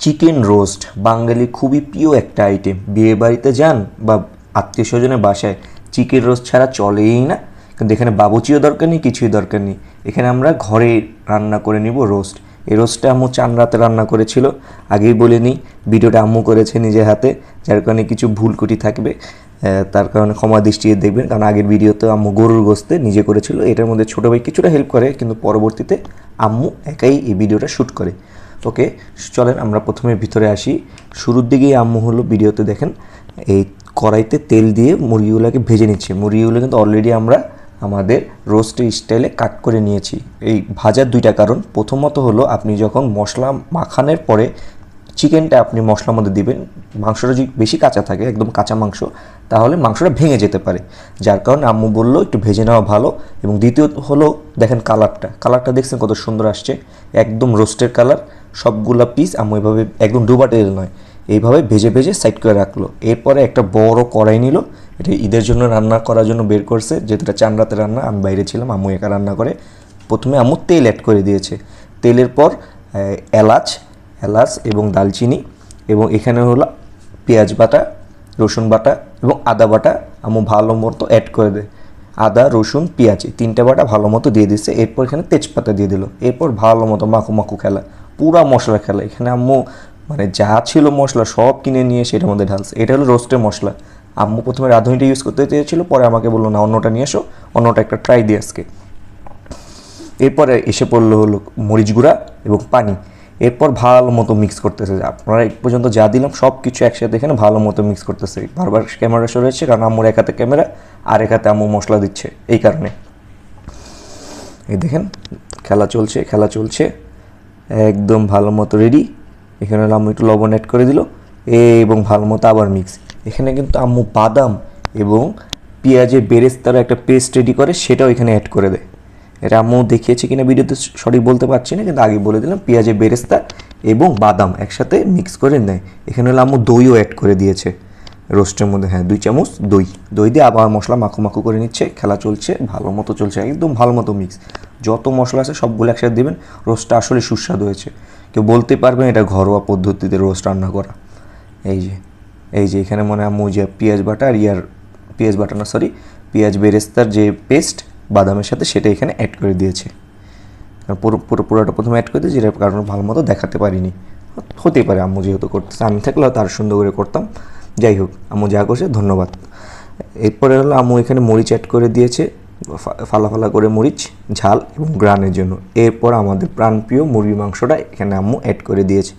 Chicken roast বাঙালি খুবই প্রিয় একটা আইটেম। বিয়ে বাড়িতে যান বা আত্মীয় স্বজনের বাসায় চিকেন রোস্ট ছাড়া চলেই না। কিন্তু এখানে বাবুচিও দরকার নেই, কিছুই দরকার নেই। এখানে আমরা ঘরে রান্না করে নিব রোস্ট। এই রোস্টটা আম্মু চান রাতে রান্না করেছিল, আগেই বলে নিই। ভিডিওটা আম্মু করেছে নিজের হাতে, যার কারণে কিছু ভুলকুটি থাকবে, তার কারণে ক্ষমা দৃষ্টিতে দেখবেন। কারণ আগের ভিডিওতে আম্মু গরুর গোস্তে নিজে করেছিল। এটার মধ্যে ছোটো ভাই কিছুটা হেল্প করে, কিন্তু পরবর্তীতে আম্মু একাই এই ভিডিওটা শ্যুট করে। ওকে, চলেন আমরা প্রথমে ভিতরে আসি। শুরুর দিকেই আম্মু হলো ভিডিওতে দেখেন এই কড়াইতে তেল দিয়ে মুরগিগুলোকে ভেজে নিচ্ছে। মুরগিগুলো কিন্তু অলরেডি আমরা আমাদের রোস্টের স্টাইলে কাট করে নিয়েছি। এই ভাজার দুইটা কারণ। প্রথমত হলো আপনি যখন মশলা মাখানোর পরে চিকেনটা আপনি মশলার মধ্যে দিবেন, মাংসটা যদি বেশি কাঁচা থাকে, একদম কাঁচা মাংস, তাহলে মাংসটা ভেঙে যেতে পারে। যার কারণে আম্মু বললো একটু ভেজে নেওয়া ভালো। এবং দ্বিতীয়ত হলো দেখেন কালারটা দেখছেন কত সুন্দর আসছে, একদম রোস্টের কালার। সবগুলা পিস আম্মু এভাবে একদম ডুবা তেল নয়, এইভাবে ভেজে ভেজে সাইড করে রাখলো। এরপরে একটা বড় কড়াই নিল, এটা ঈদের জন্য রান্না করার জন্য বের করছে, যেহেতু এটা চান রাতে রান্না, আমি বাইরে ছিলাম, আম্মু একা রান্না করে। প্রথমে আম্মু তেল অ্যাড করে দিয়েছে। তেলের পর এলাচ এবং দালচিনি, এবং এখানে হলো পেঁয়াজ বাটা, রসুন বাটা এবং আদা বাটা আম্মু ভালো মতো অ্যাড করে দেয়। আদা, রসুন, পেঁয়াজ এই তিনটে বাটা ভালো মতো দিয়ে দিচ্ছে। এরপর এখানে তেজপাতা দিয়ে দিল। এরপর ভালো মতো মাখু খেলা, পুরা মশলা খেলা। এখানে আম্মু মানে যা ছিল মশলা সব কিনে নিয়ে সেটার মধ্যে ঢালছে। এটা হলো রোস্টের মশলা। আম্মু প্রথমে রাঁধুনিটা ইউজ করতে চেয়েছিল, পরে আমাকে বললো না, অন্যটা নিয়ে এসো, অন্যটা একটা ট্রাই দিয়ে আজকে। এরপরে এসে পড়লো হলো মরিচ গুঁড়া এবং পানি। এরপর ভালো মতো মিক্স করতেছে। আপনারা এই পর্যন্ত যা দিলাম সব কিছু একসাথে এখানে ভালো মতো মিক্স করতেছে। বারবার ক্যামেরা সরে যাচ্ছে, কারণ আম্মুর এক হাতে ক্যামেরা আর এক হাতে আম্মু মশলা দিচ্ছে, এই কারণে। এই দেখেন খেলা চলছে একদম ভালো মতো রেডি। এখানে আম্মু একটু লবণ অ্যাড করে দিল এবং ভালো মতো আবার মিক্স। এখানে কিন্তু আম্মু বাদাম এবং পেঁয়াজের বেরেস্তার একটা পেস্ট রেডি করে, সেটাও এখানে অ্যাড করে দেয়। এটা আম্মু দেখিয়েছে কিনা ভিডিওতে সঠিক বলতে পারছি না, কিন্তু আগে বলে দিলাম পেঁয়াজের বেরেস্তা এবং বাদাম একসাথে মিক্স করে নেয়। এখানে হলো আম্মু দইও অ্যাড করে দিয়েছে রোস্টের মধ্যে। হ্যাঁ, 2 চামচ দই দিয়ে আবার মশলা মাখু করে নিচ্ছে। খেলা চলছে, ভালো মতো চলছে, একদম ভালো মতো মিক্স। যত মশলা আছে সবগুলো একসাথে দেবেন। রোস্টটা আসলে সুস্বাদু হয়েছে। কেউ বলতে পারবেন এটা ঘরোয়া পদ্ধতিতে রোস্ট রান্না করা। এই যে এখানে মনে হয় আম্মু যে পেঁয়াজ বেরেস্তার যে পেস্ট বাদামের সাথে, সেটা এখানে অ্যাড করে দিয়েছে। পুরোটা প্রথমে অ্যাড করে দিয়েছি, যেটার কারণে ভালো মতো দেখাতে পারিনি। হতেই পারে আম্মু যেহেতু করতেছে, আমি থাকলে হয়তো আরও সুন্দর করে করতাম। যাই হোক, আম্মু যা করছে ধন্যবাদ। এরপরে হলো আম্মু এখানে মরিচ অ্যাড করে দিয়েছে, ফালা করে মরিচ, ঝাল এবং গ্রানের জন্য। এরপর আমাদের প্রাণপ্রিয় মুরগির মাংসটা এখানে আম্মু অ্যাড করে দিয়েছে।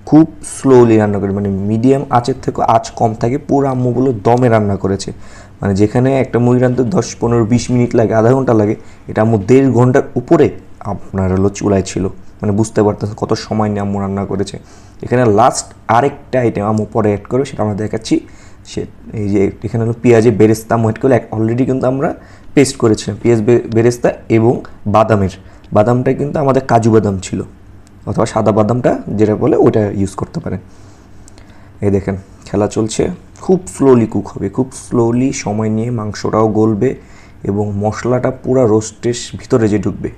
খুব স্লোলি রান্না করে, মানে মিডিয়াম আঁচের থেকে আঁচ কম থাকে। পুরো আম্মুগুলো দমে রান্না করেছে। মানে যেখানে একটা মুরগি রান্নতে 10-15-20 মিনিট লাগে, আধা ঘন্টা লাগে, এটা আম্মু 1.5 ঘন্টার উপরে আপনার হলো চুলায় ছিল। মানে বুঝতে পারতেছে কত সময় নিয়ে আম্মু রান্না করেছে। এখানে লাস্ট আরেকটা আইটেম আম্মু পরে অ্যাড করবে, সেটা আমরা দেখাচ্ছি। এই যে এখানে হলো পেঁয়াজের বেরেস্তা আম্মু অ্যাড করলে। অলরেডি কিন্তু আমরা পেস্ট করেছিলাম পেঁয়াজ বেরেস্তা এবং বাদামটা কিন্তু আমাদের কাজু বাদাম ছিল, অথবা সাদা বাদামটা যেটা বলে ওটা ইউজ করতে পারেন। এই দেখেন খেলা চলছে, খুব স্লোলি কুক হবে, খুব স্লোলি সময় নিয়ে মাংসটাও গলবে এবং মশলাটা পুরো রোস্টের ভিতরে যে ঢুকবে।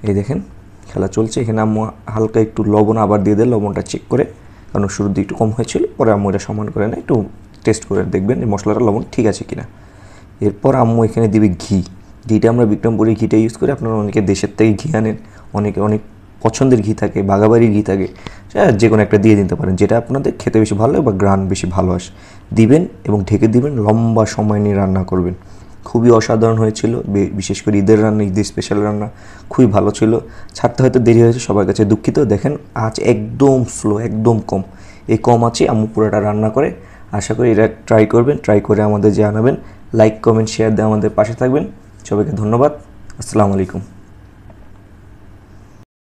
এই দেখেন খেলা চলছে। এখানে আম্মু হালকা একটু লবণ আবার দিয়ে দেয়, লবণটা চেক করে, কারণ শুরুর দিকে একটু কম হয়েছিল, পরে আম্মু এটা সমান করে নেয়, একটু টেস্ট করে দেখবেন এই মশলাটা লবণ ঠিক আছে কিনা। এরপর আম্মু এখানে দিবে ঘিটা আমরা বিক্রমপুরের ঘিটা ইউজ করি। আপনারা অনেকে দেশের থেকে ঘি আনেন, অনেক পছন্দের ঘি থাকে, বাগাবাড়ির ঘি থাকে, যে কোনো একটা দিয়ে দিতে পারেন, যেটা আপনাদের খেতে বেশি ভালো লাগে বা গ্রান বেশি ভালো আসে। দিবেন এবং ঢেকে দিবেন, লম্বা সময় নিয়ে রান্না করবেন। খুবই অসাধারণ হয়েছিল, বিশেষ করে ঈদের স্পেশাল রান্না খুবই ভালো ছিল। ছাড়তে হয়তো দেরি হয়েছে, সবার কাছে দুঃখিত। দেখেন আঁচ একদম স্লো, একদম কম। এই কম আঁচে আম্মু পুরোটা রান্না করে। আশা করি এটা ট্রাই করবেন, ট্রাই করে আমাদের জানাবেন। লাইক, কমেন্ট, শেয়ার দিয়ে আমাদের পাশে থাকবেন। সবাইকে ধন্যবাদ। আসসালামু আলাইকুম।